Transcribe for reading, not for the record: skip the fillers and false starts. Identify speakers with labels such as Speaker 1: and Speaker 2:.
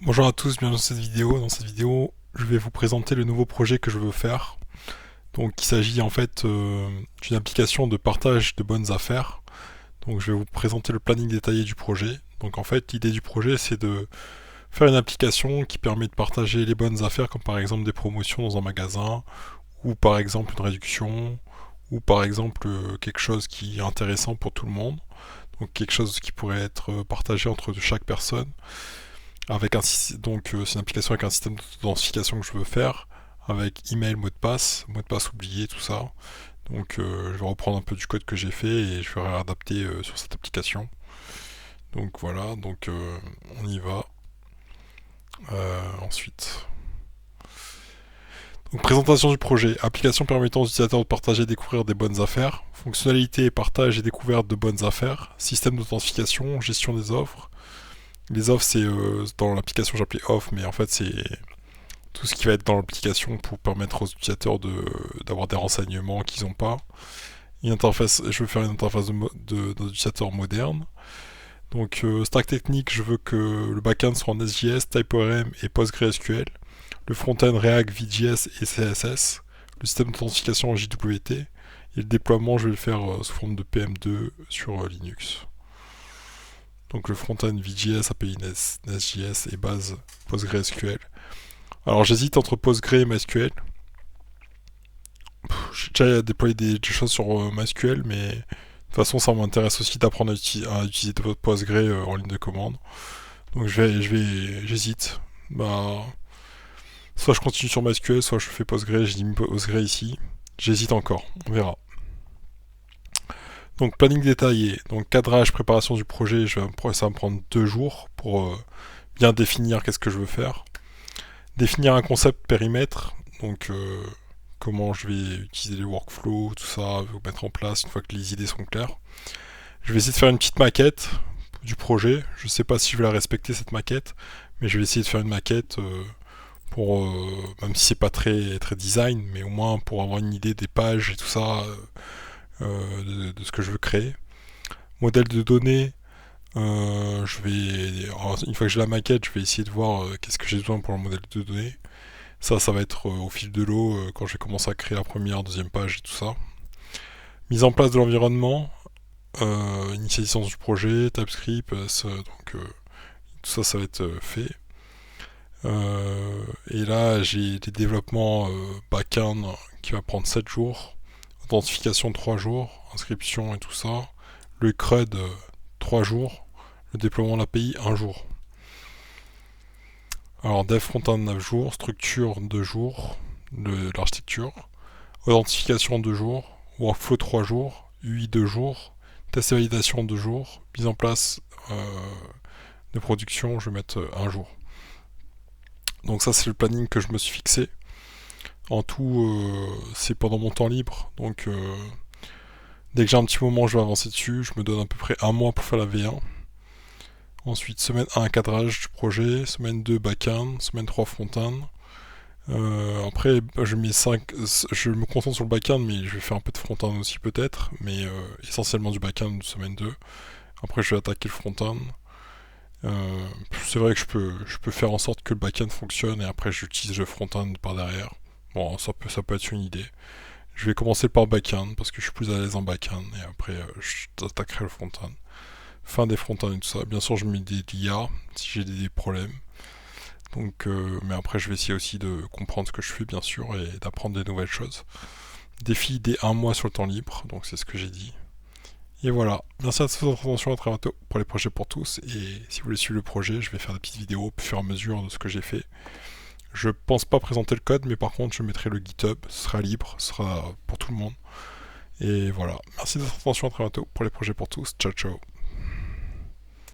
Speaker 1: Bonjour à tous, bienvenue dans cette vidéo. Dans cette vidéo, je vais vous présenter le nouveau projet que je veux faire. Donc, il s'agit en fait d'une application de partage de bonnes affaires. Donc, je vais vous présenter le planning détaillé du projet. Donc, en fait, l'idée du projet, c'est de faire une application qui permet de partager les bonnes affaires, comme par exemple des promotions dans un magasin, ou par exemple une réduction, ou par exemple quelque chose qui est intéressant pour tout le monde. Donc, quelque chose qui pourrait être partagé entre chaque personne. Avec un, donc c'est une application avec un système d'authentification que je veux faire, avec email, mot de passe oublié, tout ça. Donc je vais reprendre un peu du code que j'ai fait et je vais réadapter sur cette application. Donc voilà, donc on y va. Ensuite. Donc présentation du projet. Application permettant aux utilisateurs de partager et découvrir des bonnes affaires. Fonctionnalité, partage et découverte de bonnes affaires. Système d'authentification, gestion des offres. Les offres, c'est dans l'application j'appelais off, mais en fait c'est tout ce qui va être dans l'application pour permettre aux utilisateurs d'avoir des renseignements qu'ils n'ont pas. Une interface, je veux faire une interface d'utilisateur moderne. Donc stack technique, je veux que le backend soit en SJS, TypeORM et PostgreSQL. Le front-end React, VJS et CSS. Le système d'authentification en JWT. Et le déploiement, je vais le faire sous forme de PM2 sur Linux. Donc le front-end VJS, API NestJS et base PostgreSQL. Alors j'hésite entre Postgre et MySQL. J'ai déjà déployé des choses sur MySQL, mais de toute façon ça m'intéresse aussi d'apprendre à utiliser Postgre en ligne de commande. Donc j'hésite. Bah, soit je continue sur MySQL, soit je fais Postgre, j'ai mis Postgre ici. J'hésite encore, on verra. Donc planning détaillé, donc cadrage, préparation du projet, ça va me prendre 2 jours pour bien définir qu'est-ce que je veux faire. Définir un concept périmètre, donc comment je vais utiliser les workflows, tout ça, vous mettre en place une fois que les idées sont claires. Je vais essayer de faire une petite maquette du projet. Je ne sais pas si je vais la respecter cette maquette, mais je vais essayer de faire une maquette pour, même si c'est pas très design, mais au moins pour avoir une idée des pages et tout ça, de ce que je veux créer. Modèle de données, une fois que j'ai la maquette, je vais essayer de voir qu'est-ce que j'ai besoin pour le modèle de données. Ça va être au fil de l'eau quand je vais commencer à créer la première, deuxième page et tout ça. Mise en place de l'environnement, initialisation du projet, TypeScript, tout ça, ça va être fait. Et là, j'ai des développements back-end qui va prendre 7 jours, authentification 3 jours, inscription et tout ça, le CRUD 3 jours, le déploiement de l'API 1 jour. Alors dev front-end 9 jours, structure 2 jours, l'architecture, authentification 2 jours, workflow 3 jours, UI 2 jours, test et validation 2 jours, mise en place de production, je vais mettre 1 jour. Donc ça c'est le planning que je me suis fixé. En tout, c'est pendant mon temps libre, donc dès que j'ai un petit moment, je vais avancer dessus. Je me donne à peu près un mois pour faire la V1. Ensuite, semaine 1, cadrage du projet. Semaine 2, back-end. Semaine 3, front-end. Après, je me concentre sur le back-end, mais je vais faire un peu de front-end aussi peut-être. Mais essentiellement du back-end, semaine 2. Après, je vais attaquer le front-end. C'est vrai que je peux faire en sorte que le back-end fonctionne et après j'utilise le front-end par derrière. Bon, ça peut être une idée. Je vais commencer par back-end parce que je suis plus à l'aise en back-end et après j'attaquerai le front-end. Fin des front-end et tout ça. Bien sûr, je mets des l'IA si j'ai des problèmes. Donc, mais après, je vais essayer aussi de comprendre ce que je fais, bien sûr, et d'apprendre des nouvelles choses. Défi des 1 mois sur le temps libre, donc c'est ce que j'ai dit. Et voilà. Merci à toute votre attention, à très bientôt pour les projets pour tous. Et si vous voulez suivre le projet, je vais faire des petites vidéos au fur et à mesure de ce que j'ai fait. Je pense pas présenter le code, mais par contre, je mettrai le GitHub. Ce sera libre, ce sera pour tout le monde. Et voilà. Merci de votre attention, à très bientôt pour les projets pour tous. Ciao, ciao.